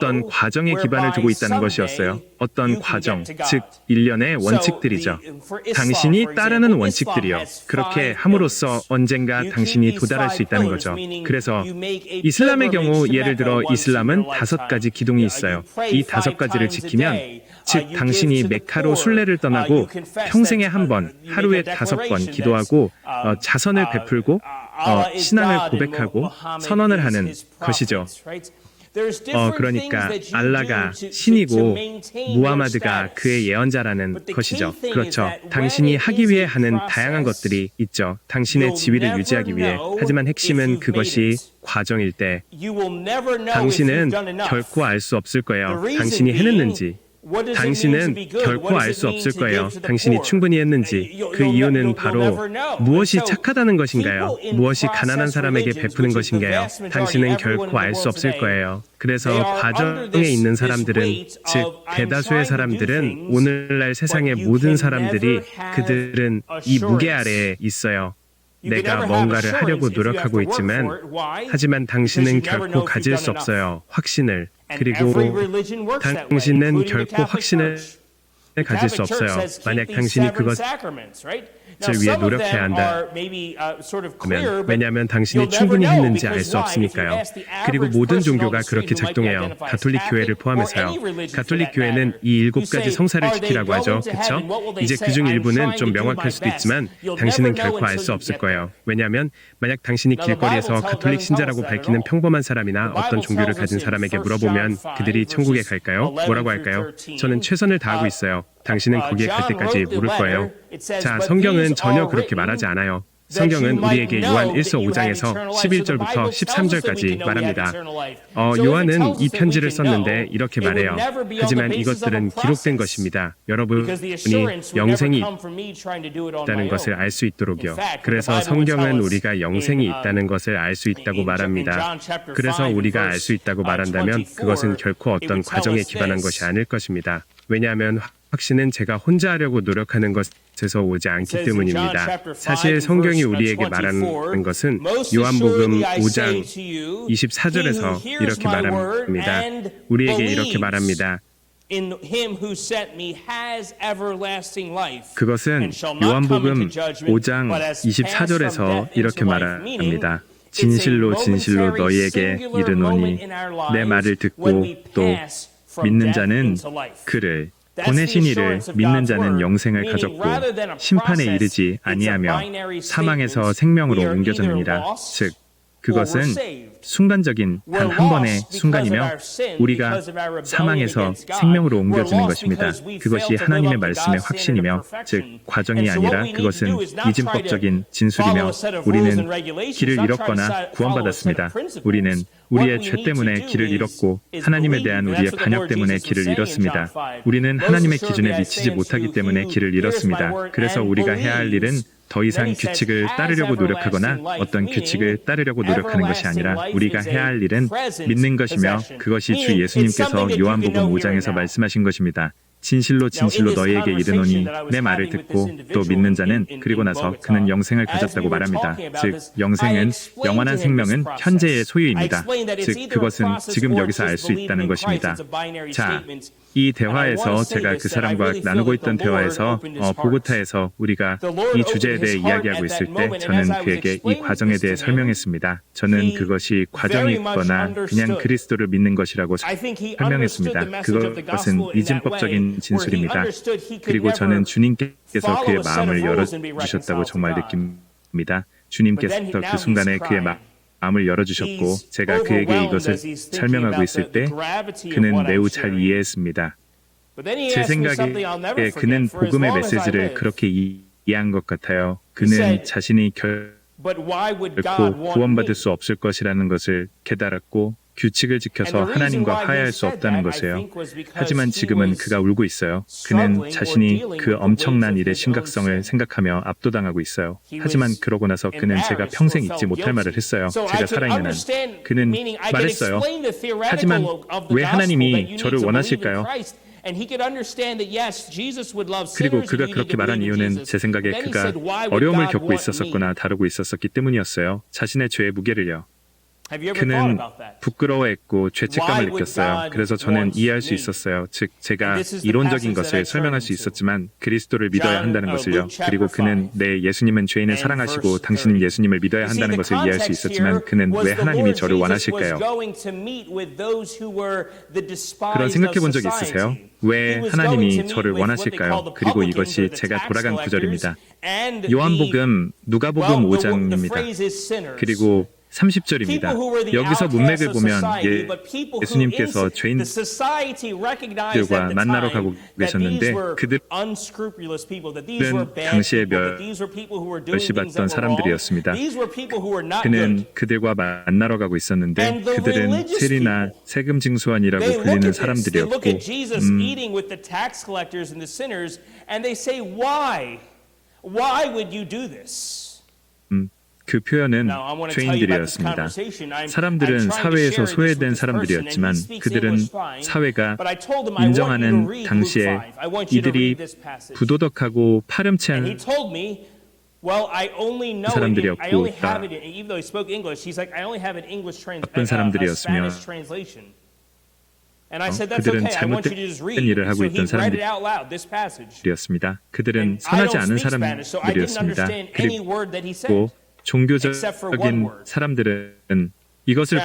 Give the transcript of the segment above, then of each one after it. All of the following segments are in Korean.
어떤 과정에 기반을 두고 있다는 것이었어요. 어떤 과정, 즉 일련의 원칙들이죠. 당신이 따르는 원칙들이요. 그렇게 함으로써 언젠가 당신이 도달할 수 있다는 거죠. 그래서 이슬람의 경우 예를 들어 이슬람은 5가지 기둥이 있어요. 이 5가지를 지키면, 즉 당신이 메카로 순례를 떠나고 평생에 한 번, 하루에 5번 기도하고 자선을 베풀고 신앙을 고백하고 선언을 하는 것이죠. 그러니까 알라가 신이고 무하마드가 그의 예언자라는 것이죠. 그렇죠. 당신이 하기 위해 하는 다양한 것들이 있죠. 당신의 지위를 유지하기 위해. 하지만 핵심은 그것이 과정일 때 당신은 결코 알 수 없을 거예요. 당신이 해냈는지. 당신은 결코 알 수 없을 거예요. 당신이 충분히 했는지. 그 이유는 바로 무엇이 착하다는 것인가요? 무엇이 가난한 사람에게 베푸는 것인가요? 당신은 결코 알 수 없을 거예요. 그래서 과정에 있는 사람들은, 즉 대다수의 사람들은, 오늘날 세상의 모든 사람들이 그들은 이 무게 아래에 있어요. 내가 뭔가를 하려고 노력하고 있지만, 하지만 당신은 결코 가질 수 없어요. 확신을. 그리고 당신은 결코 확신을 가질 수 없어요. 만약 당신이 그것을 위해 노력해야 한다면, 왜냐하면 당신이 충분히 했는지 알 수 없으니까요. 그리고 모든 종교가 그렇게 작동해요. 가톨릭 교회를 포함해서요. 가톨릭 교회는 이 7가지 성사를 지키라고 하죠. 그쵸? 이제 그중 일부는 좀 명확할 수도 있지만 당신은 결코 알 수 없을 거예요. 왜냐하면 만약 당신이 길거리에서 가톨릭 신자라고 밝히는 평범한 사람이나 어떤 종교를 가진 사람에게 물어보면 그들이 천국에 갈까요? 뭐라고 할까요? 저는 최선을 다하고 있어요. 당신은 거기에 갈 때까지 물을 거예요. 자, 성경은 전혀 그렇게 말하지 않아요. 성경은 우리에게 요한 1서 5장에서 11절부터 13절까지 말합니다. 요한은 이 편지를 썼는데 이렇게 말해요. 하지만 이것들은 기록된 것입니다. 여러분이 영생이 있다는 것을 알 수 있도록요. 그래서 성경은 우리가 영생이 있다는 것을 알 수 있다고 말합니다. 그래서 우리가 알 수 있다고 말한다면 그것은 결코 어떤 과정에 기반한 것이 아닐 것입니다. 왜냐하면 확신은 제가 혼자 하려고 노력하는 것에서 오지 않기 때문입니다. 사실 성경이 우리에게 말하는 것은 요한복음 5장 24절에서 이렇게 말합니다. 우리에게 이렇게 말합니다. 그것은 요한복음 5장 24절에서 이렇게 말합니다. 진실로 진실로 너희에게 이르노니 내 말을 듣고 또 믿는 자는 그를 보내신 이를 믿는 자는 영생을 가졌고 심판에 이르지 아니하며 사망에서 생명으로 옮겨졌느니라. 즉 그것은 순간적인 단 한 번의 순간이며 우리가 사망에서 생명으로 옮겨지는 것입니다. 그것이 하나님의 말씀의 확신이며, 즉 과정이 아니라 그것은 이진법적인 진술이며 우리는 길을 잃었거나 구원받았습니다. 우리는 우리의 죄 때문에 길을 잃었고 하나님에 대한 우리의 반역 때문에 길을 잃었습니다. 우리는 하나님의 기준에 미치지 못하기 때문에 길을 잃었습니다. 그래서 우리가 해야 할 일은 더 이상 규칙을 따르려고 노력하거나 어떤 규칙을 따르려고 노력하는 것이 아니라 우리가 해야 할 일은 믿는 것이며 그것이 주 예수님께서 요한복음 5장에서 말씀하신 것입니다. 진실로 진실로 너희에게 이르노니 내 말을 듣고 또 믿는 자는 그리고 나서 그는 영생을 가졌다고 말합니다. 즉 영생은 영원한 생명은 현재의 소유입니다. 즉 그것은 지금 여기서 알 수 있다는 것입니다. 자, 이 대화에서 제가 그 사람과 나누고 있던 대화에서 보고타에서 우리가 이 주제에 대해 이야기하고 있을 때 저는 그에게 이 과정에 대해 설명했습니다. 저는 그것이 과정이거나 그냥 그리스도를 믿는 것이라고 설명했습니다. 그것은 이진법적인 진술입니다. 그리고 저는 주님께서 그의 마음을 열어주셨다고 정말 느낍니다. 주님께서 그 순간에 그의 마음을 열어주셨고 제가 그에게 이것을 설명하고 있을 때 그는 매우 잘 이해했습니다. 제 생각에 그는 복음의 메시지를 그렇게 이해한 것 같아요. 그는 자신이 결코 구원받을 수 없을 것이라는 것을 깨달았고 규칙을 지켜서 하나님과 화해할 수 없다는 것이에요. 하지만 지금은 그가 울고 있어요. 그는 자신이 그 엄청난 일의 심각성을 생각하며 압도당하고 있어요. 하지만 그러고 나서 그는 제가 평생 잊지 못할 말을 했어요. 제가 살아있는 한. 그는 말했어요. 하지만 왜 하나님이 저를 원하실까요? 그리고 그가 그렇게 말한 이유는 제 생각에 그가 어려움을 겪고 있었거나 다루고 있었기 때문이었어요. 자신의 죄의 무게를요. Have you ever thought 그는 about that? 부끄러워했고 죄책감을 느꼈어요. 그래서 저는 이해할 수 있었어요. 즉, 제가 이론적인 것을 설명할 수 있었지만 그리스도를 믿어야 한다는 것을요. 그리고 그는 네, 예수님은 죄인을 사랑하시고 당신은 예수님을 믿어야 한다는 것을 이해할 수 있었지만 그는 왜 하나님이 저를 원하실까요? 그런 생각해 본 적 있으세요? 왜 하나님이 저를 원하실까요? 그리고 이것이 제가 돌아간 구절입니다. 요한복음, 누가복음 5장입니다. 그리고 30절입니다. 여기서 문맥을 보면 예수님께서 죄인들과 만나러 가고 계셨는데 그들은 당시에 멸시받던 사람들이었습니다. 그는 그들과 만나러 가고 있었는데 그들은 세리나 세금 징수원이라고 불리는 사람들이었고 그 표현은 죄인들이었습니다. 사람들은 사회에서 소외된 사람들이었지만 그들은 사회가 인정하는 당시에 이들이 부도덕하고 파렴치한 사람들이었고 나쁜 사람들이었으며 그들은 잘못된 일을 하고 있던 사람들이었습니다. 그들은 선하지 않은 사람들이었습니다. 그리고 종교적인 사람들은 이것을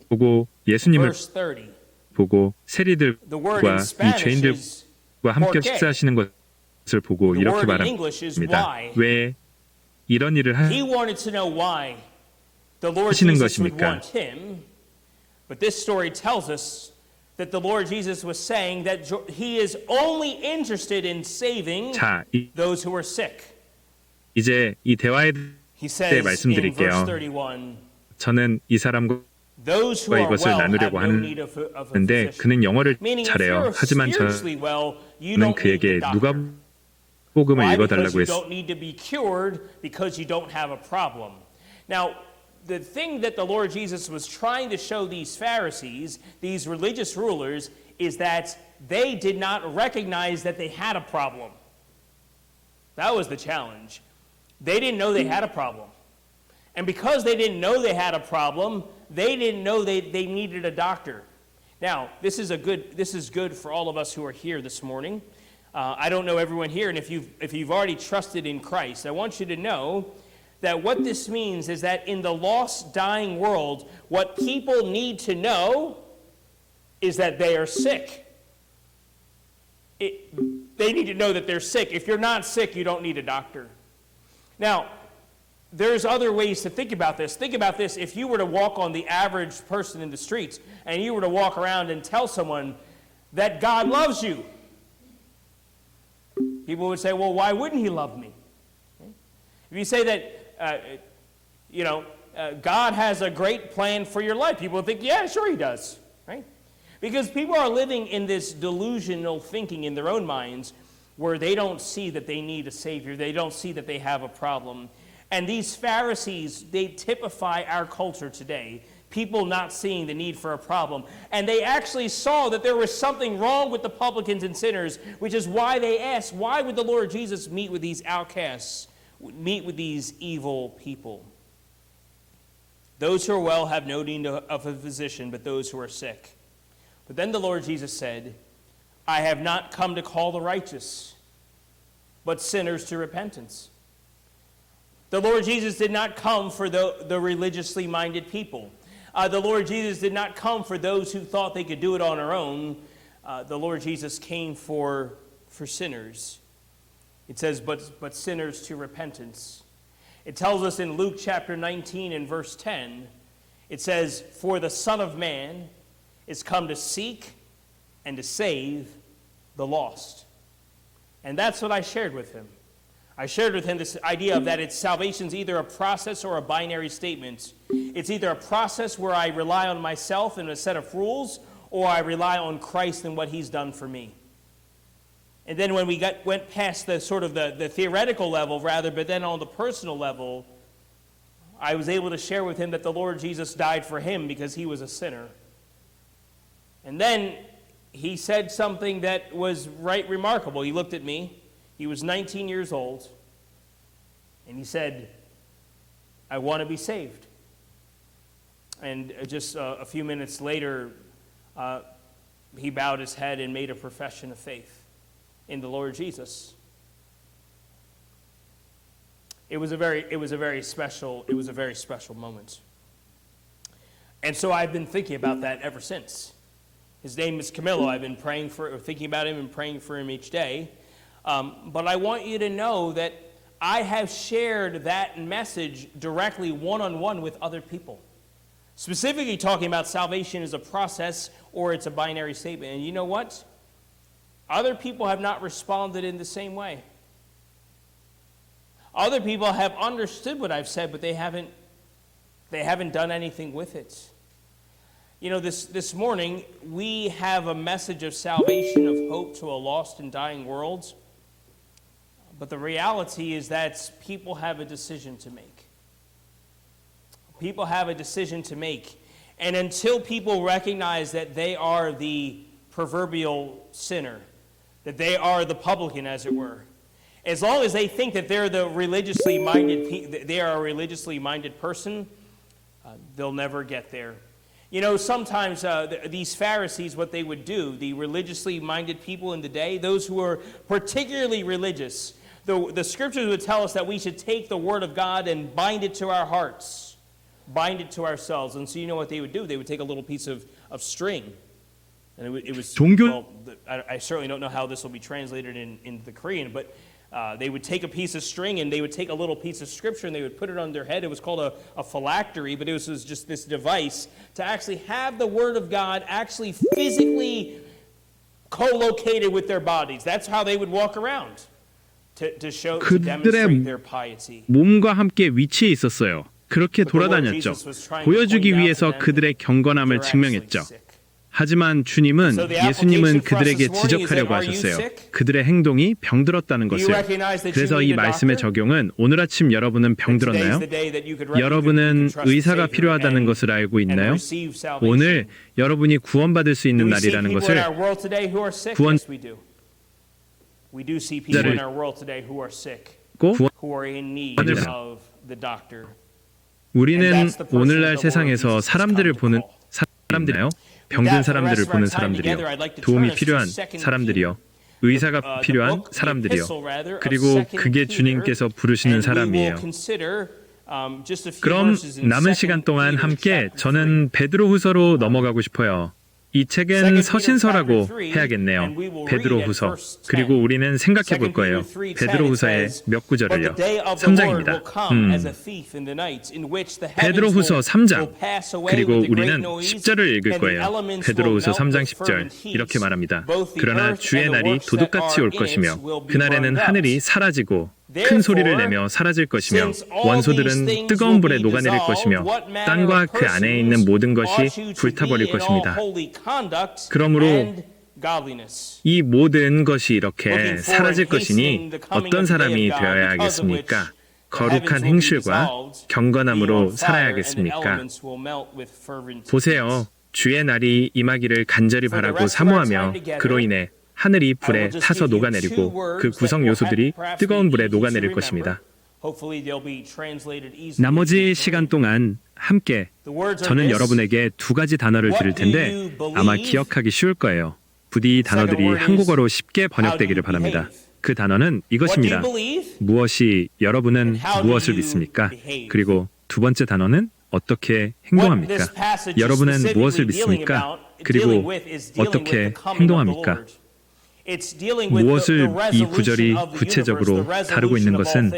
보고 예수님을 보고 세리들과 이 죄인들과 함께 식사하시는 것을 보고 이렇게 말합니다. 왜 이런 일을 하시는 것입니까? But this story tells us that the Lord Jesus was saying that he is only interested in saving those who are sick. 이제 이 대화에 대해 말씀드릴게요. 저는 이 사람과 이것을 나누려고 하는데 그는 영어를 잘해요. 하지만 저는 그에게 누가복음을 읽어달라고 했어요. The thing that the Lord Jesus was trying to show these Pharisees, these religious rulers, is that they did not recognize that they had a problem. That was the challenge. They didn't know they had a problem. And because they didn't know they had a problem, they didn't know they needed a doctor. Now, this is good for all of us who are here this morning. I don't know everyone here, and if you've already trusted in Christ, I want you to know that what this means is that in the lost, dying world, what people need to know is that they are sick. They need to know that they're sick. If you're not sick, you don't need a doctor. Now, there's other ways to think about this. Think about this. If you were to walk on the average person in the streets and you were to walk around and tell someone that God loves you, people would say, well, why wouldn't he love me? If you say that, God has a great plan for your life, people think, yeah, sure he does, right? Because people are living in this delusional thinking in their own minds where they don't see that they need a Savior. They don't see that they have a problem. And these Pharisees, they typify our culture today, people not seeing the need for a problem. And they actually saw that there was something wrong with the publicans and sinners, which is why they asked, why would the Lord Jesus meet with these outcasts? Meet with these evil people. Those who are well have no need of a physician, but those who are sick. But then the Lord Jesus said, I have not come to call the righteous, but sinners to repentance. The Lord Jesus did not come for the religiously minded people. The Lord Jesus did not come for those who thought they could do it on their own. The Lord Jesus came for sinners. It says, but sinners to repentance. It tells us in Luke chapter 19 and verse 10, it says, for the Son of Man is come to seek and to save the lost. And that's what I shared with him. I shared with him this idea of that salvation's either a process or a binary statement. It's either a process where I rely on myself and a set of rules, or I rely on Christ and what he's done for me. And then when we went past the sort of the theoretical level rather, but then on the personal level, I was able to share with him that the Lord Jesus died for him because he was a sinner. And then he said something that was right remarkable. He looked at me. He was 19 years old. And he said, I want to be saved. And just a few minutes later, he bowed his head and made a profession of faith in the Lord Jesus. It was a very special moment. And so I've been thinking about that ever since. His name is Camillo. I've been thinking about him and praying for him each day. But I want you to know that I have shared that message directly one-on-one with other people. Specifically talking about salvation as a process or it's a binary statement. And you know what? Other people have not responded in the same way. Other people have understood what I've said, but they haven't done anything with it. You know, this morning, we have a message of salvation, of hope to a lost and dying world. But the reality is that people have a decision to make. People have a decision to make. And until people recognize that they are the proverbial sinner, that they are the publican, as it were, as long as they think that they're they are a religiously minded person, they'll never get there. You know, sometimes these Pharisees, what they would do, the religiously minded people in the day, those who are particularly religious, the scriptures would tell us that we should take the word of God and bind it to our hearts, bind it to ourselves. And so you know what they would do? They would take a little piece of string. And it was well, I certainly don't know how this will be translated in the Korean, but they would take a piece of string and they would take a little piece of scripture and they would put it on their head. It was called a phylactery, but it was just this device to actually have the word of God actually physically co-located with their bodies. That's how they would walk around to demonstrate their piety. 몸과 함께 위치해 있었어요. 그렇게 돌아다녔죠. 보여주기 위해서 그들의 경건함을 증명했죠. 하지만 예수님은 그들에게 지적하려고 하셨어요. 그들의 행동이 병들었다는 것을. 그래서 이 말씀의 적용은 오늘 아침 여러분은 병들었나요? 여러분은 의사가 필요하다는 것을 알고 있나요? 오늘 여러분이 구원받을 수 있는 날이라는 것을 우리는 오늘날 세상에서 사람들이요. 병든 사람들을 보는 사람들이요. 도움이 필요한 사람들이요. 의사가 필요한 사람들이요. 그리고 그게 주님께서 부르시는 사람이에요. 그럼 남은 시간 동안 함께 저는 베드로후서로 넘어가고 싶어요. 이 책은 서신서라고 해야겠네요. 베드로후서. 그리고 우리는 생각해 볼 거예요. 베드로후서의 몇 구절을요. 3장입니다. 베드로후서 3장. 그리고 우리는 10절을 읽을 거예요. 베드로후서 3장 10절. 이렇게 말합니다. 그러나 주의 날이 도둑같이 올 것이며 그날에는 하늘이 사라지고 큰 소리를 내며 사라질 것이며 원소들은 뜨거운 불에 녹아내릴 것이며 땅과 그 안에 있는 모든 것이 불타버릴 것입니다. 그러므로 이 모든 것이 이렇게 사라질 것이니 어떤 사람이 되어야 하겠습니까? 거룩한 행실과 경건함으로 살아야겠습니까? 보세요. 주의 날이 임하기를 간절히 바라고 사모하며 그로 인해 하늘이 불에 타서 녹아내리고 그 구성 요소들이 뜨거운 불에 녹아내릴 것입니다. 나머지 시간 동안 함께 저는 여러분에게 두 가지 단어를 드릴 텐데 아마 기억하기 쉬울 거예요. 부디 이 단어들이 한국어로 쉽게 번역되기를 바랍니다. 그 단어는 이것입니다. 여러분은 무엇을 믿습니까? 그리고 두 번째 단어는 어떻게 행동합니까? 여러분은 무엇을 믿습니까? 그리고 어떻게 행동합니까? 무엇을 이 구절이 구체적으로 다루고 있는 것은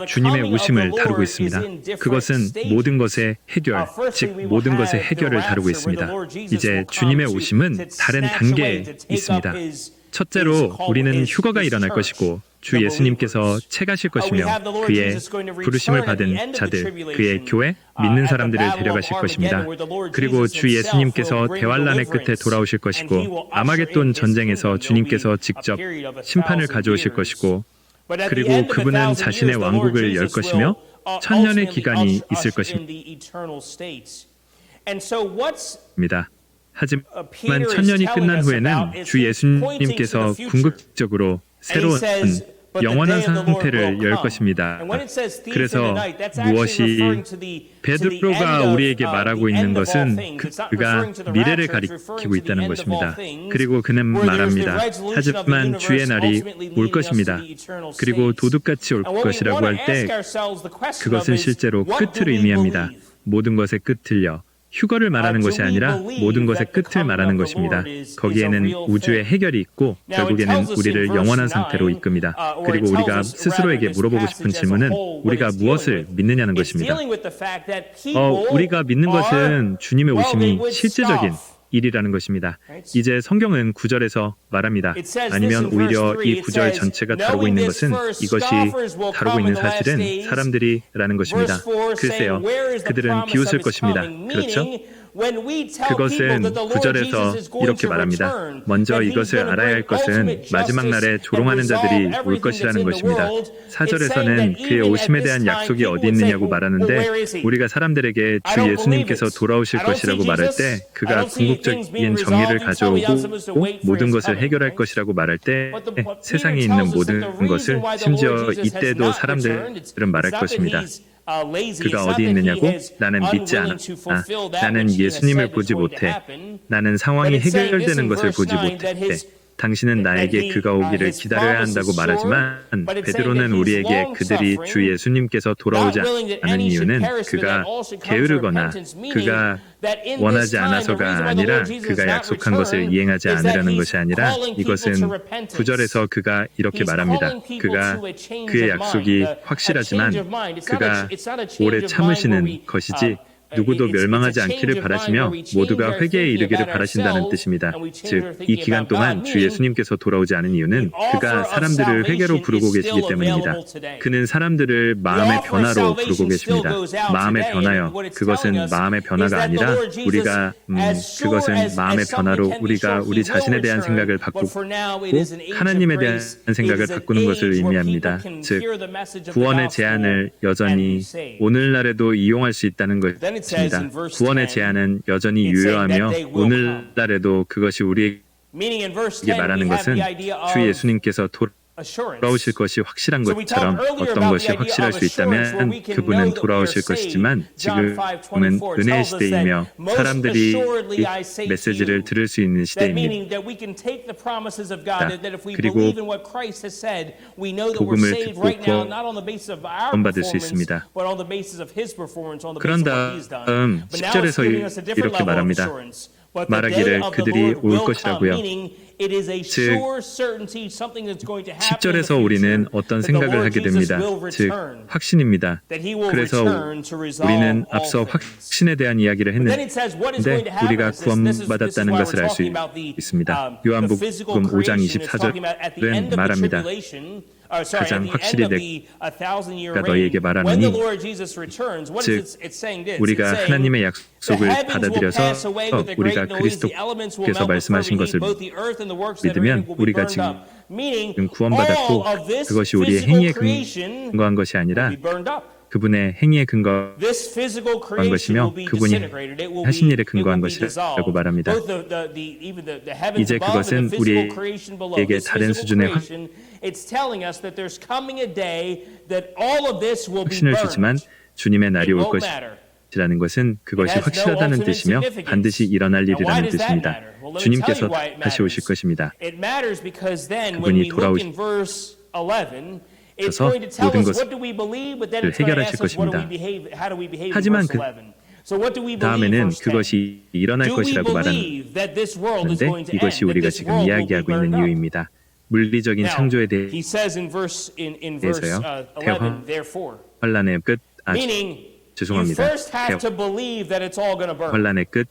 주님의 오심을 다루고 있습니다. 그것은 모든 것의 해결, 즉 모든 것의 해결을 다루고 있습니다. 이제 주님의 오심은 다른 단계에 있습니다. 첫째로 우리는 휴거가 일어날 것이고 주 예수님께서 채가실 것이며 그의 부르심을 받은 자들, 그의 교회, 믿는 사람들을 데려가실 것입니다. 그리고 주 예수님께서 대환란의 끝에 돌아오실 것이고 아마겟돈 전쟁에서 주님께서 직접 심판을 가져오실 것이고 그리고 그분은 자신의 왕국을 열 것이며 천년의 기간이 있을 것입니다. 하지만 천년이 끝난 후에는 주 예수님께서 궁극적으로 새로운 영원한 상태를 열 것입니다. 그래서 무엇이 베드로가 우리에게 말하고 있는 것은 그가 미래를 가리키고 있다는 것입니다. 그리고 그는 말합니다. 하지만 주의 날이 올 것입니다. 그리고 도둑같이 올 것이라고 할 때 그것은 실제로 끝을 의미합니다. 모든 것의 끝을요. 휴거를 말하는 것이 아니라 모든 것의 끝을 말하는 것입니다. 거기에는 우주의 해결이 있고 결국에는 우리를 영원한 상태로 이끕니다. 그리고 우리가 스스로에게 물어보고 싶은 질문은 우리가 무엇을 믿느냐는 것입니다. 우리가 믿는 것은 주님의 오심이 실제적인 일이라는 것입니다. 이제 성경은 9절에서 말합니다. 아니면 오히려 이 9절 전체가 다루고 있는 것은 이것이 다루고 있는 사실은 사람들이라는 것입니다. 글쎄요, 그들은 비웃을 것입니다. 그렇죠? 그것은 9절에서 이렇게 말합니다. 먼저 이것을 알아야 할 것은 마지막 날에 조롱하는 자들이 올 것이라는 것입니다. 4절에서는 그의 오심에 대한 약속이 어디 있느냐고 말하는데 우리가 사람들에게 주 예수님께서 돌아오실 것이라고 말할 때 그가 궁극적인 정의를 가져오고 모든 것을 해결할 것이라고 말할 때 세상에 있는 모든 것을 심지어 이때도 사람들은 말할 것입니다. 그가 어디 있느냐고? 나는 믿지 않아. 나는 예수님을 보지 못해. 나는 상황이 해결되는 것을 보지 못해. 당신은 나에게 그가 오기를 기다려야 한다고 말하지만 베드로는 우리에게 그들이 주 예수님께서 돌아오지 않은 이유는 그가 게으르거나 그가 원하지 않아서가 아니라 그가 약속한 것을 이행하지 않으려는 것이 아니라 이것은 9절에서 그가 이렇게 말합니다. 그가 그의 약속이 확실하지만 그가 오래 참으시는 것이지 누구도 멸망하지 않기를 바라시며 모두가 회개에 이르기를 바라신다는 뜻입니다. 즉, 이 기간 동안 주 예수님께서 돌아오지 않은 이유는 그가 사람들을 회개로 부르고 계시기 때문입니다. 그는 사람들을 마음의 변화로 부르고 계십니다. 마음의 변화요. 그것은 마음의 변화가 아니라 우리가 그것은 마음의 변화로 우리가 우리 자신에 대한 생각을 바꾸고 하나님에 대한 생각을 바꾸는 것을 의미합니다. 즉, 구원의 제안을 여전히 오늘날에도 이용할 수 있다는 것 있습니다. 구원의 제안은 여전히 유효하며 오늘날에도 그것이 우리에게 말하는 것은 주 예수님께서 돌아오실 것이 확실한 것처럼 어떤 것이 확실할 수 있다면 그분은 돌아오실 것이지만 지금은 은혜의 시대이며 사람들이 이 메시지를 들을 수 있는 시대입니다. 그리고 복음을 듣고 구원받을 수 있습니다. 그런 다음 10절에서 이렇게 말합니다. 말하기를 그들이 올 것이라고요. 즉, 10절에서 우리는 어떤 생각을 하게 됩니다. 즉, 확신입니다. 그래서 우리는 앞서 확신에 대한 이야기를 했는데 우리가 구원받았다는 것을 알 수 있습니다. 요한복음 5장 24절은 말합니다. 가장 확실히 내가 너희에게 말하노니 즉 우리가 하나님의 약속을 받아들여서 우리가 그리스도께서 말씀하신 것을 믿으면 우리가 지금 구원받았고 그것이 우리의 행위에 근거한 것이 아니라 그분의 행위에 근거한 것이며 그분이 하신 일에 근거한 것이라고 말합니다. 이제 그것은 우리에게 다른 수준의 확신을 주지만 주님의 날이 올 것이라는 것은 그것이 확실하다는 뜻이며 반드시 일어날 일이라는 뜻입니다. 주님께서 다시 오실 것입니다. 그분이 돌아오셔서 모든 것을 해결하실 것입니다. 하지만 그 다음에는 그것이 일어날 것이라고 말하는데 이것이 우리가 지금 이야기하고 있는 이유입니다. 물리적인 창조에 대해서요. 대환란의 끝, 죄송합니다. 대환란의 끝,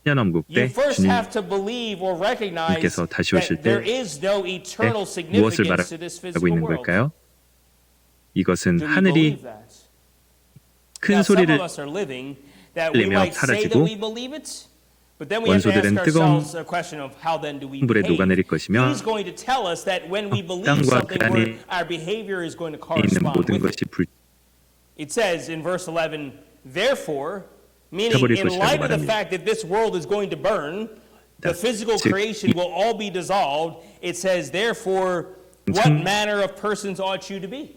천년왕국 때 주님께서 다시 오실 때 무엇을 말하고 있는 걸까요? 이것은 하늘이 큰 소리를 내며 사라지고 원소들은 뜨거운 불에 녹아내릴 것이며 땅과 그 안에 있는 모든 것이 불타버릴 것이라고 말합니다. what manner of persons ought you to be?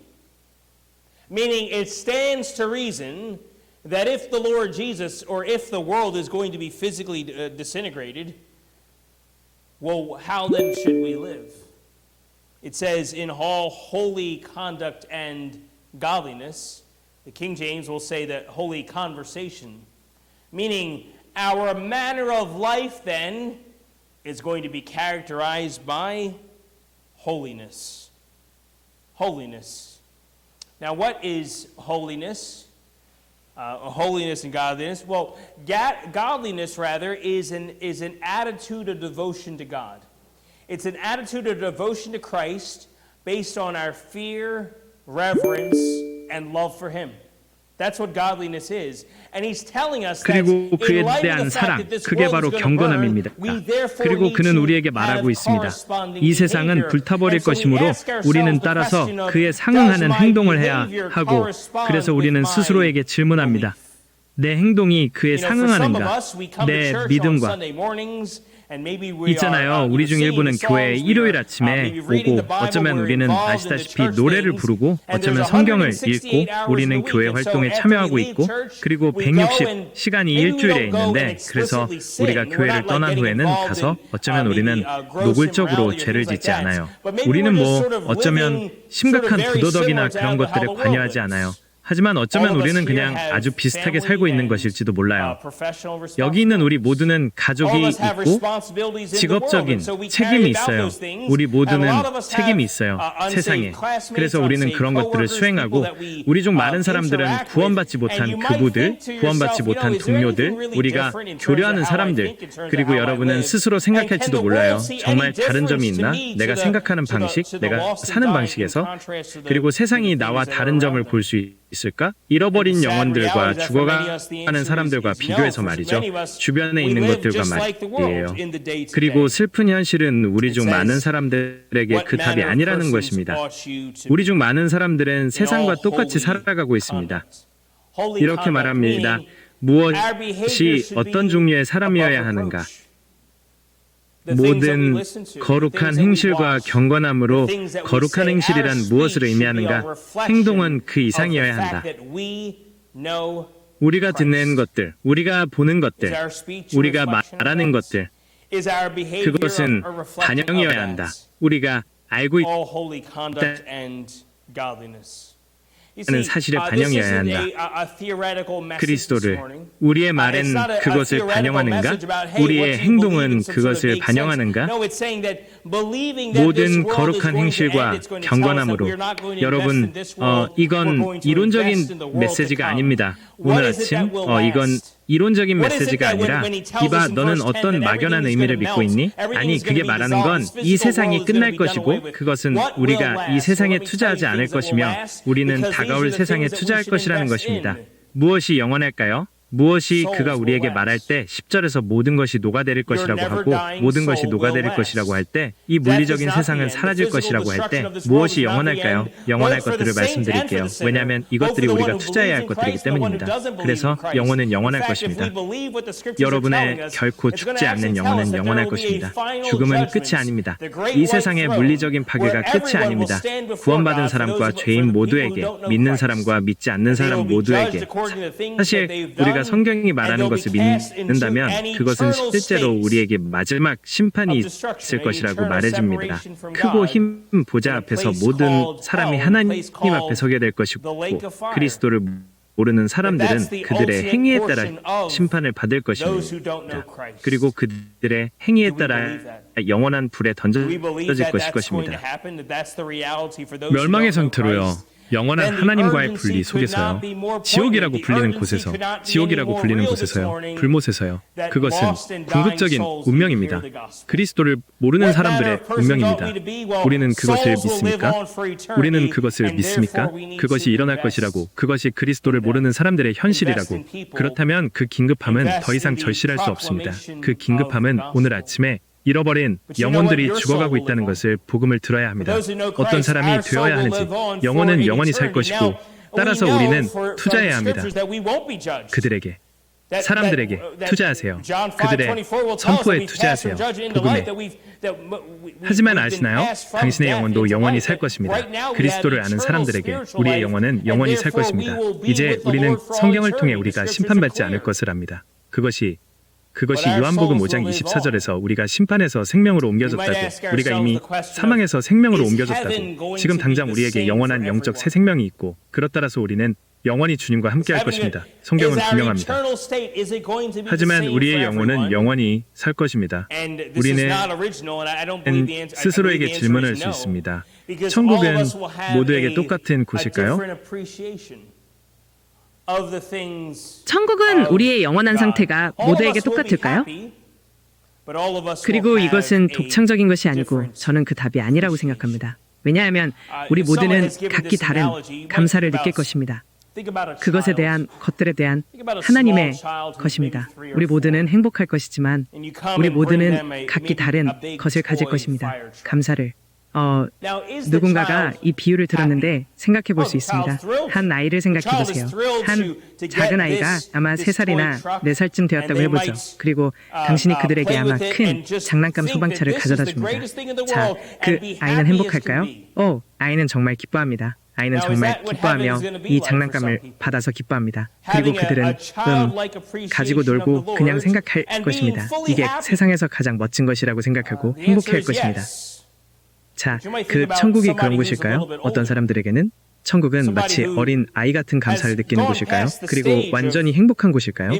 Meaning it stands to reason that if the Lord Jesus, or if the world is going to be physically disintegrated, well, how then should we live? It says, in all holy conduct and godliness. The King James will say that holy conversation. Meaning, our manner of life then is going to be characterized by holiness. Holiness. Now, what is holiness? Holiness and godliness. Well, godliness, rather, is an attitude of devotion to God. It's an attitude of devotion to Christ based on our fear, reverence, and love for Him. That's what godliness is. And he's telling us that 그리고 그에 in light of 대한 the fact 사랑, that this 그게 world 바로 is going to burn, 경건함입니다. we therefore 그리고 need 그는 to 우리에게 have 말하고 있습니다. corresponding 이 세상은 behavior. 불타버릴 And so we 것이므로 ask ourselves 우리는 the 따라서 question of, 그에 does 상응하는 my 행동을 해야 behavior 하고, correspond 그래서 with 우리는 my 스스로에게 질문합니다. 내 행동이 그에 You know, for some of 상응하는가? us, we come to 내 church on 믿음과 Sunday mornings, and maybe we 있잖아요. are, 우리 중 singing 일부는 the 교회 songs, we 일요일 are, 아침에 maybe reading the 오고 Bible, 어쩌면 we're 우리는 involved in the 아시다시피 church 노래를 things, 부르고 and there's 어쩌면 성경을 168 읽고 hours in 우리는 the 교회 week. And so 활동에 after 참여하고 we leave 있고 church, 그리고 we go and 160시간이 maybe we 일주일에 don't go and 있는데 그래서 explicitly sin. 우리가 We're 교회를 not like 떠난 getting 후에는 involved 가서 in, 어쩌면 maybe, 우리는 gross 노골적으로 immorality or 죄를 things like 짓지 that. 않아요. But maybe 우리는 we're 뭐 just sort of 어쩌면 living 심각한 sort of very 부도덕이나 similar to 그런 것들에 how the world 관여하지 lives. 않아요. 하지만 어쩌면 우리는 그냥 아주 비슷하게 살고 있는 것일지도 몰라요. 여기 있는 우리 모두는 가족이 있고 직업적인 책임이 있어요. 우리 모두는 책임이 있어요. 세상에. 그래서 우리는 그런 것들을 수행하고 우리 중 많은 사람들은 구원받지 못한 그부들, 구원받지 못한 동료들, 우리가 교류하는 사람들, 그리고 여러분은 스스로 생각할지도 몰라요. 정말 다른 점이 있나? 내가 생각하는 방식, 내가 사는 방식에서, 그리고 세상이 나와 다른 점을 볼 수 있을까? 잃어버린 영혼들과 죽어가는 사람들과 비교해서 말이죠. 주변에 있는 것들과 말이에요. 그리고 슬픈 현실은 우리 중 많은 사람들에게 그 답이 아니라는 것입니다. 우리 중 많은 사람들은 세상과 똑같이 살아가고 있습니다. 이렇게 말합니다. 무엇이 어떤 종류의 사람이어야 하는가? 모든 거룩한 행실과 경건함으로 거룩한 행실이란 무엇을 의미하는가? 행동은 그 이상이어야 한다. 우리가 듣는 것들, 우리가 보는 것들, 우리가 말하는 것들, 그것은 반영이어야 한다. 우리가 알고 있다는 사실에 반영이어야 한다. 그리스도를 우리의 말은 그것을 반영하는가? 우리의 행동은 그것을 반영하는가? 모든 거룩한 행실과 경건함으로 여러분 이건 이론적인 메시지가 아닙니다. 오늘 아침 이건 이론적인 메시지가 아니라 이봐 너는 어떤 막연한 의미를 믿고 있니? 아니 그게 말하는 건 이 세상이 끝날 것이고 그것은 우리가 이 세상에 투자하지 않을 것이며 우리는 다가올 세상에 투자할 것이라는 것입니다. 무엇이 영원할까요? 무엇이 그가 우리에게 말할 때 10절에서 모든 것이 녹아내릴 것이라고 하고 모든 것이 녹아내릴 것이라고 할 때 이 물리적인 세상은 사라질 것이라고 할 때 무엇이 영원할까요? 영원할 것들을 말씀드릴게요. 왜냐하면 이것들이 우리가 투자해야 할 것들이기 때문입니다. 그래서 영혼은 영원할 것입니다. 여러분의 결코 죽지 않는 영혼은 영원할 것입니다. 죽음은 끝이 아닙니다. 이 세상의 물리적인 파괴가 끝이 아닙니다. 구원받은 사람과 죄인 모두에게 믿는 사람과 믿지 않는 사람 모두에게 사실 우리가 성경이 말하는 것을 믿는다면 그것은 실제로 우리에게 마지막 심판이 있을 것이라고 말해줍니다. 크고 힘 보좌 앞에서 모든 사람이 하나님 앞에 서게 될 것이고 그리스도를 모르는 사람들은 그들의 행위에 따라 심판을 받을 것입니다. 그리고 그들의 행위에 따라 영원한 불에 던져질 것입니다. 멸망의 상태로요. 영원한 하나님과의 분리 속에서요. 지옥이라고 불리는 곳에서요. 불못에서요. 그것은 궁극적인 운명입니다. 그리스도를 모르는 사람들의 운명입니다. 우리는 그것을 믿습니까? 우리는 그것을 믿습니까? 그것이 일어날 것이라고, 그것이 그리스도를 모르는 사람들의 현실이라고. 그렇다면 그 긴급함은 더 이상 절실할 수 없습니다. 그 긴급함은 오늘 아침에 잃어버린 영혼들이 죽어가고 있다는 것을 복음을 들어야 합니다. 어떤 사람이 되어야 하는지, 영혼은 영원히 살 것이고 따라서 우리는 투자해야 합니다. 그들에게. 사람들에게 투자하세요. 그들의 선포에 투자하세요. 복음에. 하지만 아시나요? 당신의 영혼도 영원히 살 것입니다. 그리스도를 아는 사람들에게 우리의 영혼은 영원히 살 것입니다. 이제 우리는 성경을 통해 우리가 심판받지 않을 것을 압니다. 그것이 요한복음 5장 24절에서 우리가 심판에서 생명으로 옮겨졌다고, 우리가 이미 사망에서 생명으로 옮겨졌다고, 지금 당장 우리에게 영원한 영적 새 생명이 있고, 그렇다라서 우리는 영원히 주님과 함께할 것입니다. 성경은 분명합니다. 하지만 우리의 영혼은 영원히 살 것입니다. 우리는 스스로에게 질문할 수 있습니다. 천국은 모두에게 똑같은 곳일까요? 천국은 우리의 영원한 상태가 모두에게 똑같을까요? 그리고 이것은 독창적인 것이 아니고 저는 그 답이 아니라고 생각합니다. 왜냐하면 우리 모두는 각기 다른 감사를 느낄 것입니다. 그것에 대한 것들에 대한 하나님의 것입니다. 우리 모두는 행복할 것이지만 우리 모두는 각기 다른 것을 가질 것입니다. 감사를. 누군가가 이 비유를 들었는데 생각해 볼 수 있습니다. 한 아이를 생각해 보세요. 한 작은 아이가 아마 3살이나 4살쯤 되었다고 해보죠. 그리고 당신이 그들에게 아마 큰 장난감 소방차를 가져다 줍니다. 자, 그 아이는 행복할까요? 아이는 정말 기뻐합니다. 아이는 정말 기뻐하며 이 장난감을 받아서 기뻐합니다. 그리고 그들은 가지고 놀고 그냥 생각할 것입니다. 이게 세상에서 가장 멋진 것이라고 생각하고 행복해할 것입니다. 자, 그 천국이 그런 곳일까요? 어떤 사람들에게는 천국은 마치 어린 아이 같은 감사를 느끼는 곳일까요? 그리고 완전히 행복한 곳일까요?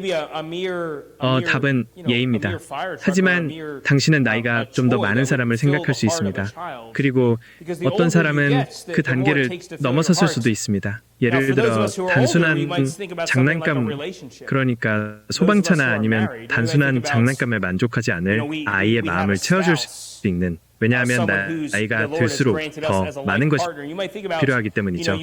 답은 예입니다. 하지만 당신은 나이가 좀 더 많은 사람을 생각할 수 있습니다. 그리고 어떤 사람은 그 단계를 넘어섰을 수도 있습니다. 예를 들어 단순한 장난감, 그러니까 소방차나 아니면 단순한 장난감에 만족하지 않을 아이의 마음을 채워줄 수 있는, 왜냐하면 나이가 들수록 더 많은 것이 필요하기 때문이죠.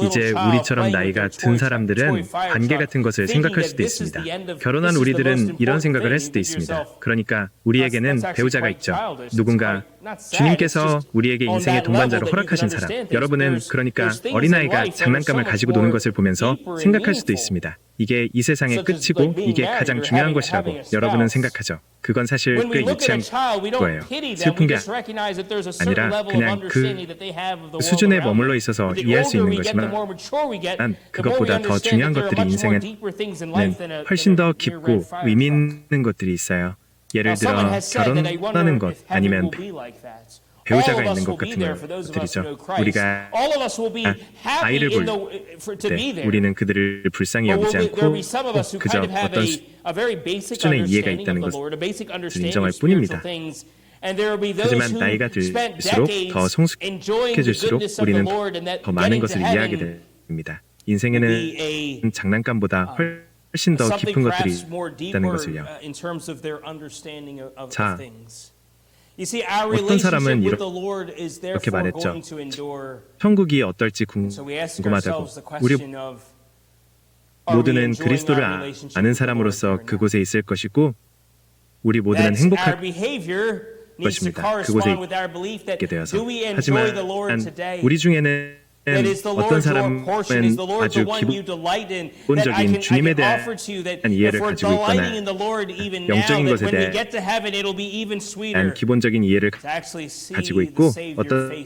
이제 우리처럼 나이가 든 사람들은 관계 같은 것을 생각할 수도 있습니다. 결혼한 우리들은 이런 생각을 할 수도 있습니다. 그러니까 우리에게는 배우자가 있죠. 누군가 주님께서 우리에게 인생의 동반자로 허락하신 사람. 여러분은 그러니까 어린아이가 장난감을 가지고 노는 것을 보면서 생각할 수도 있습니다. 이게 이 세상의 끝이고 이게 가장 중요한 것이라고 여러분은 생각하죠. 그건 사실 꽤 유치한 거예요. 슬픈 게 아니라 그냥 그 수준에 머물러 있어서 이해할 수 있는 거지만 그것보다 더 중요한 것들이 인생에는 훨씬 더 깊고 의미 있는 것들이 있어요. 예를 들어 결혼하는 것 아니면 배우자가 있는 것 같은 것들이죠. 우리가 아이를 볼 때 우리는 그들을 불쌍히 여기지 않고 그저 어떤 수준의 이해가 있다는 것을 인정할 뿐입니다. 하지만 나이가 들수록 더 성숙해질수록 우리는 더 많은 것을 이해하게 됩니다. 인생에는 장난감보다 훨씬 더 깊은 것들이 있다는 것을요. 자, 어떤 사람은 이렇게 말했죠. 천국이 어떨지 궁금하다고. 우리 모두는 그리스도를 아는 사람으로서 그곳에 있을 것이고 우리 모두는 행복할 것입니다. 그곳에 있게 되어서. 하지만 우리 중에는 어떤 사람은 아주 기본적인 주님에 대한 이해를 가지고 있거나 영적인 것에 대한 기본적인 이해를 가지고 있고 어떤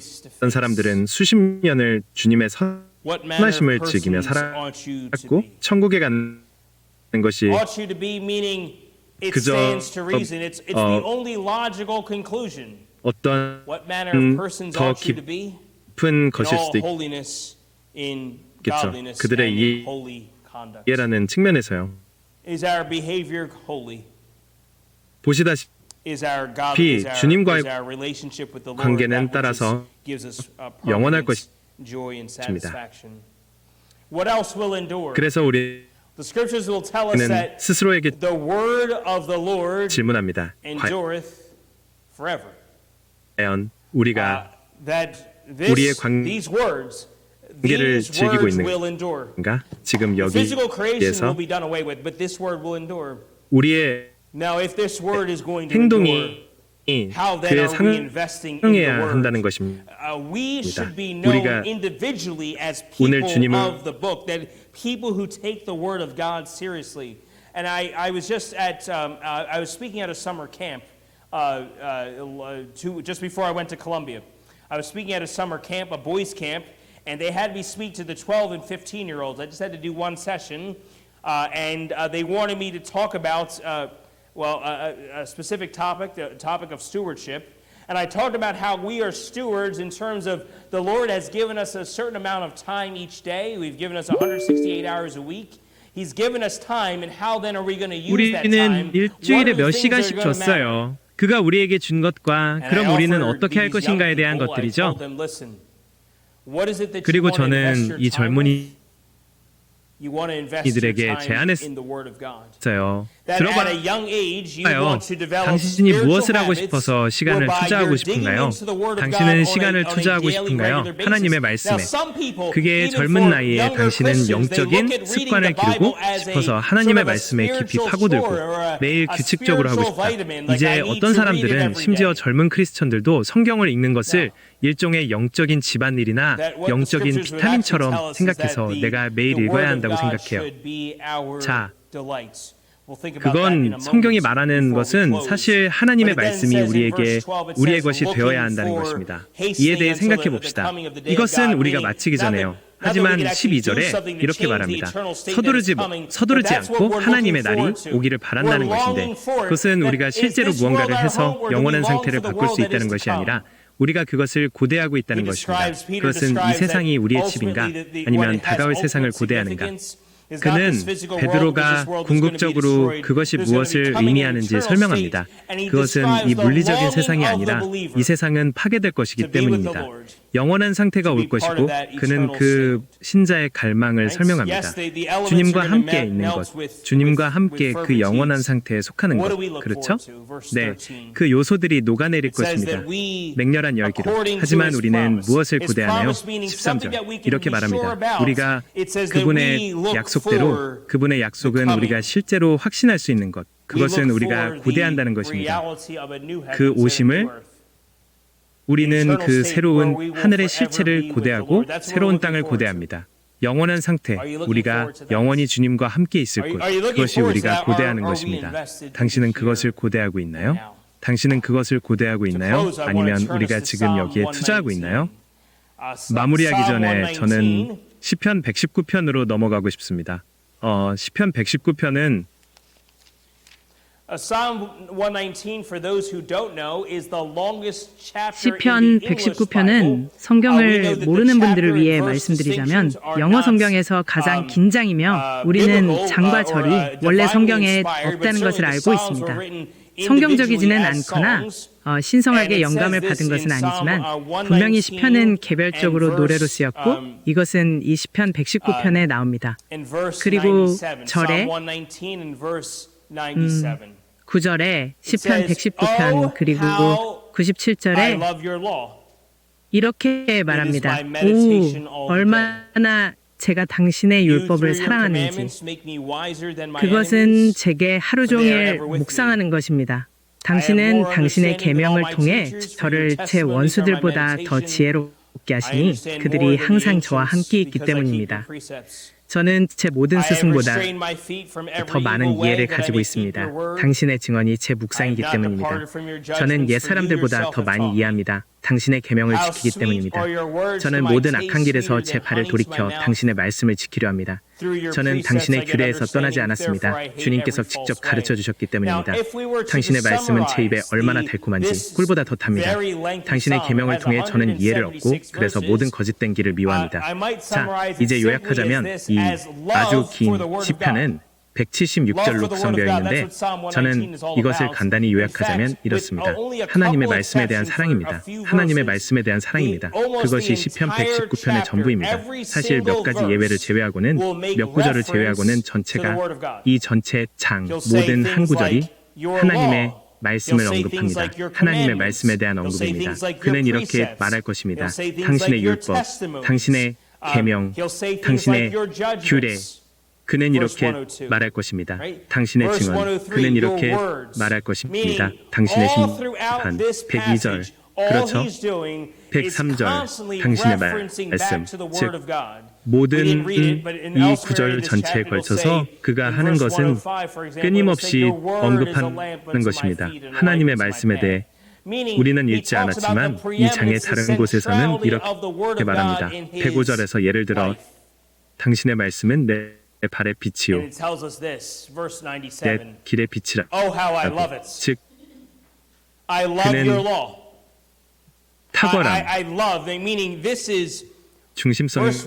사람들은 수십 년을 주님의 선하심을 즐기며 살았고 천국에 가는 것이 그저 어떤 더 깊은 것일 수도 있겠죠. 그들의 이해라는 측면에서요. 보시다시피 주님과의 관계는 따라서 영원할 것입니다. 그래서 우리는 스스로에게 질문합니다. 과연 우리가 우리의 관계를 즐기고 있는가? 지금 여기에서 우리의 행동이 그에 상응해야 한다는 것입니다. 우리가 오늘 주님을 And I was just at, I was speaking at a summer camp just before I went to Columbia. I was speaking at a summer camp, a boys' camp, and they had me speak to the 12 and 15-year-olds. I just had to do one session, and they wanted me to talk about, a specific topic, the topic of stewardship. And I talked about how we are stewards in terms of the Lord has given us a certain amount of time each day. We've given us 168 hours a week. He's given us time, and how then are we going to use that time? 우리는 일주일에 몇 시간씩 줬어요. 그가 우리에게 준 것과 그럼 우리는 어떻게 할 것인가에 대한 것들이죠. 그리고 저는 이 젊은이들에게 제안했어요. 들어봐요. 당신이 무엇을 하고 싶어서 시간을 투자하고 싶은가요? 당신은 시간을 투자하고 싶은가요? 하나님의 말씀에. 그게 젊은 나이에 당신은 영적인 습관을 기르고 싶어서 하나님의 말씀에 깊이 파고들고 매일 규칙적으로 하고 싶다. 이제 어떤 사람들은 심지어 젊은 크리스천들도 성경을 읽는 것을 일종의 영적인 집안일이나 영적인 비타민처럼 생각해서 내가 매일 읽어야 한다고 생각해요. 자, 그건 성경이 말하는 것은 사실 하나님의 말씀이 우리의 것이 되어야 한다는 것입니다. 이에 대해 생각해 봅시다. 이것은 우리가 마치기 전에요. 하지만 12절에 이렇게 말합니다. 서두르지 않고 하나님의 날이 오기를 바란다는 것인데 그것은 우리가 실제로 무언가를 해서 영원한 상태를 바꿀 수 있다는 것이 아니라 우리가 그것을 고대하고 있다는 것입니다. 그것은 이 세상이 우리의 집인가 아니면 다가올 세상을 고대하는가? 그는 베드로가 궁극적으로 그것이 무엇을 의미하는지 설명합니다. 그것은 이 물리적인 세상이 아니라 이 세상은 파괴될 것이기 때문입니다. 영원한 상태가 올 것이고 그는 그 신자의 갈망을 설명합니다. 주님과 함께 있는 것, 주님과 함께 그 영원한 상태에 속하는 것, 그렇죠? 네, 그 요소들이 녹아내릴 것입니다. 맹렬한 열기로. 하지만 우리는 무엇을 고대하나요? 13절, 이렇게 말합니다. 우리가 그분의 약속대로, 그분의 약속은 우리가 실제로 확신할 수 있는 것, 그것은 우리가 고대한다는 것입니다. 그 오심을 우리는 그 새로운 하늘의 실체를 고대하고 새로운 땅을 고대합니다. 영원한 상태, 우리가 영원히 주님과 함께 있을 곳, 그것이 우리가 고대하는 것입니다. 당신은 그것을 고대하고 있나요? 당신은 그것을 고대하고 있나요? 아니면 우리가 지금 여기에 투자하고 있나요? 마무리하기 전에 저는 시편 119편으로 넘어가고 싶습니다. 시편 119편은 시편 119편은 성경을 모르는 분들을 위해 말씀드리자면 영어 성경에서 가장 긴장이며 우리는 장과 절이 원래 성경에 없다는 것을 알고 있습니다. 성경적이지는 않거나 신성하게 영감을 받은 것은 아니지만 분명히 시편은 개별적으로 노래로 쓰였고 이것은 이 시편 119편에 나옵니다. 그리고 절에 9절에 시편 119편 그리고 97절에 이렇게 말합니다. 오, 얼마나 제가 당신의 율법을 사랑하는지. 그것은 제게 하루 종일 묵상하는 것입니다. 당신은 당신의 계명을 통해 저를 제 원수들보다 더 지혜롭게 하시니 그들이 항상 저와 함께 있기 때문입니다. 저는 제 모든 스승보다 더 많은 이해를 가지고 있습니다. 당신의 증언이 제 묵상이기 때문입니다. 저는 옛 사람들보다 더 많이 이해합니다. 당신의 계명을 지키기 때문입니다. 저는 모든 악한 길에서 제 발을 돌이켜 당신의 말씀을 지키려 합니다. 저는 당신의 규례에서 떠나지 않았습니다. 주님께서 직접 가르쳐 주셨기 때문입니다. 당신의 말씀은 제 입에 얼마나 달콤한지 꿀보다 더 답니다. 당신의 계명을 통해 저는 이해를 얻고 그래서 모든 거짓된 길을 미워합니다. 자, 이제 요약하자면 이 아주 긴 시편은 176절로 구성되어 있는데 저는 이것을 간단히 요약하자면 이렇습니다. 하나님의 말씀에 대한 사랑입니다. 하나님의 말씀에 대한 사랑입니다. 그것이 시편 119편의 전부입니다. 사실 몇 가지 예외를 제외하고는 몇 구절을 제외하고는 전체가 이 전체 장 모든 한 구절이 하나님의 말씀을 언급합니다. 하나님의 말씀에 대한 언급입니다. 그는 이렇게 말할 것입니다. 당신의 율법, 당신의 계명, 당신의 규례 그는 이렇게 말할 것입니다. 당신의 증언, 그는 이렇게 말할 것입니다. 당신의 심판, 102절, 그렇죠? 103절, 당신의 말씀, 즉 모든 didn't read it, but in 이 elsewhere in 구절 this 전체에 chapter it'll 걸쳐서 say 그가 in 하는 verse 것은 105, for example, it'll say, 끊임없이 "Your word is a lamp 언급하는 unto my 것입니다. feet and a light 하나님의 unto my 말씀에 path." 대해 Meaning, 우리는 he 읽지 talks about 않았지만 the 이 장의 preeminence, the 다른 곳에서는 centrality of the word 이렇게 of 말합니다. God in his 105절에서 예를 들어 life. 당신의 말씀은 내 발의 And 빛이요 it tells us this, verse 내 97. 길의 빛이라. Oh, how I love it. 즉 I love 그는 your law. 탁월함, I love, meaning this is 중심성 verse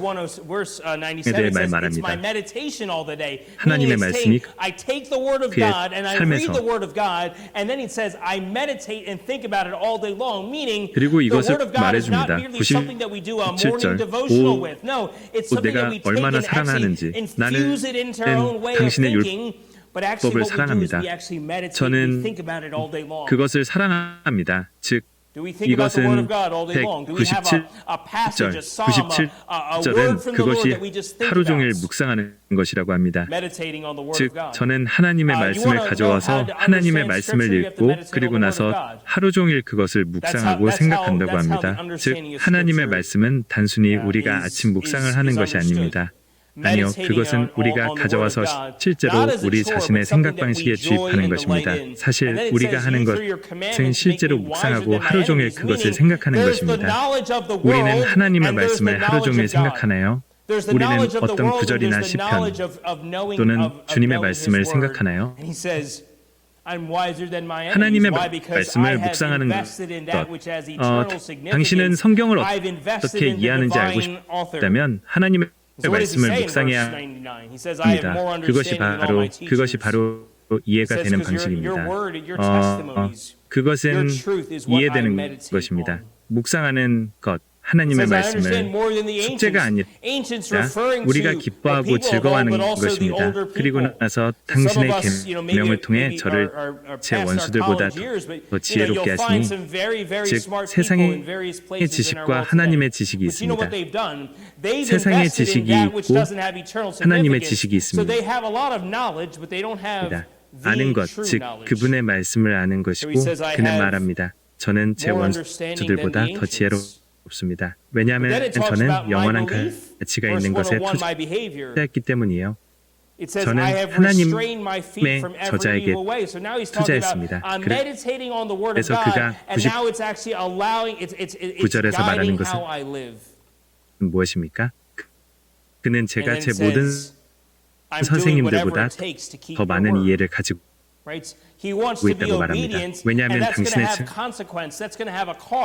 97 대해 says, it's 말합니다. my meditation all the day. 하나님의 Meaning it's saying, 말씀이 I take the word of 그의 God and I 삶에서 read the word of God, and then it says, I meditate and think about it all day long. Meaning, 그리고 the 이것을 word of God is not 말해줍니다. merely something that we do a 97절. morning devotional with. No, it's something that 내가 we take 얼마나 and actually 사랑하는지 infuse it into our own way of 당신의 thinking. But actually, 율법을 what we do is 사랑합니다. we actually meditate, 저는 we think about it all day long. 그것을 사랑합니다. 즉 Do we think about the word 이것은 of God all day long? Do we have a passage, a psalm, a word 97절은 from the Lord 그것이 that we just think 하루 종일 about? 묵상하는 것이라고 합니다. Meditating on the word 즉 of God. 저는 하나님의 말씀을 가져와서 하나님의 말씀을 읽고 그리고 나서 하루 종일 그것을 묵상하고 생각한다고 합니다. 즉 하나님의 말씀은 단순히 우리가 아침 묵상을 하는 것이 아닙니다. 아니요, 그것은 우리가 가져와서 실제로 우리 자신의 생각 방식에 주입하는 것입니다. 사실 우리가 하는 것은 실제로 묵상하고 하루 종일 그것을 생각하는 것입니다. 우리는 하나님의 말씀을 하루 종일 생각하나요? 우리는 어떤 구절이나 시편 또는 주님의 말씀을 생각하나요? 하나님의 말씀을 묵상하는 것, 당신은 성경을 어떻게 이해하는지 알고 싶다면 하나님의 말씀을 묵상해야 합니다. 그것이 바로 이해가 되는 방식입니다. 그것은 이해되는 것입니다. 묵상하는 것, 하나님의 말씀을 숙제가 아니라 우리가 기뻐하고 즐거워하는 것입니다. 그리고 나서 당신의 계명을 통해 저를 제 원수들보다 더 지혜롭게 하시니 즉 세상의 지식과 하나님의 지식이 있습니다. 세상의 지식이 있고 하나님의 지식이 있습니다. 아는 것, 즉 그분의 말씀을 아는 것이고 그는 말합니다. 저는 제 원수들보다 더 지혜롭습니다. 왜냐하면 저는 영원한 가치가 있는 것에 투자했기 때문이에요. 저는 하나님의 저자에게 투자했습니다. 그래서 그가 99절에서 말하는 것은 무엇입니까? 그는 제가 제 모든 선생님들보다 더 많은 이해를 가지고 있다고 말합니다. 왜냐하면 당신의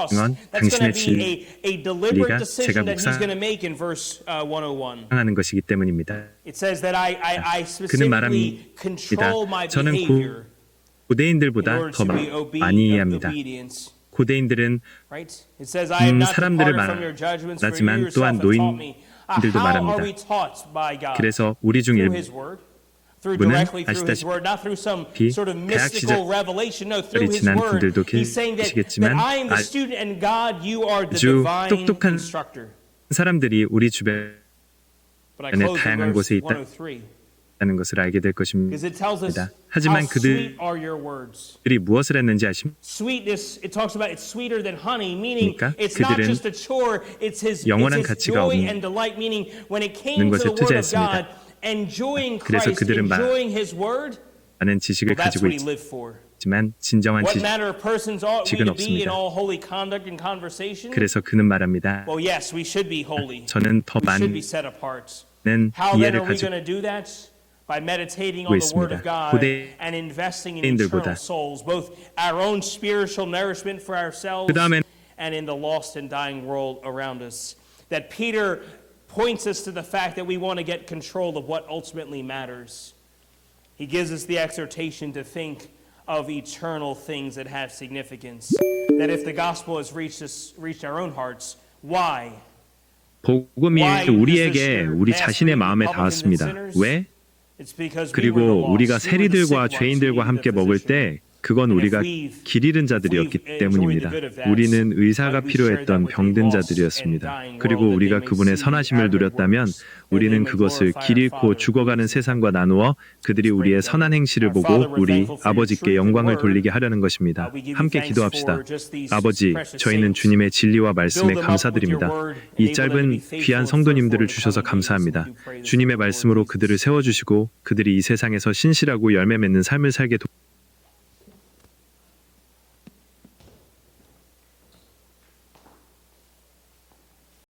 증언, 당신의 진리가 제가 묵상하는 것이기 때문입니다. 그는 말합니다. 저는 고대인들보다 더 많이 이해합니다. 고대인들은 사람들을 말하지만 또한 노인들도 말합니다. 그래서 우리 중 일부는 아시다시피 대학 시절이 지난 분들도 계시겠지만 아주 똑똑한 사람들이 우리 주변에 다양한 곳에 있다는 것을 알게 될 것입니다. 하지만 그들이 무엇을 했는지 아십니까? 그들은 영원한 가치가 없는 것에 투자했습니다. 그래서 그들은 많은 지식을 가지고 있지만 진정한 지식은 없습니다. 그래서 그는 말합니다. 저는 더 많은 이해를 가지고 있습니다. 고대인들보다. 그 다음에 points us to the fact that we want to get control of what ultimately matters. He gives us the exhortation to think of eternal things that have significance. That if the gospel has reached our own hearts, why? 복음이 우리에게 우리 자신의 마음에 닿았습니다. 왜? 그리고 우리가 세리들과 죄인들과 함께 먹을 때 그건 우리가 길 잃은 자들이었기 때문입니다. 우리는 의사가 필요했던 병든 자들이었습니다. 그리고 우리가 그분의 선하심을 누렸다면 우리는 그것을 길 잃고 죽어가는 세상과 나누어 그들이 우리의 선한 행실을 보고 우리 아버지께 영광을 돌리게 하려는 것입니다. 함께 기도합시다. 아버지, 저희는 주님의 진리와 말씀에 감사드립니다. 이 짧은 귀한 성도님들을 주셔서 감사합니다. 주님의 말씀으로 그들을 세워주시고 그들이 이 세상에서 신실하고 열매 맺는 삶을 살게 도와주십시오.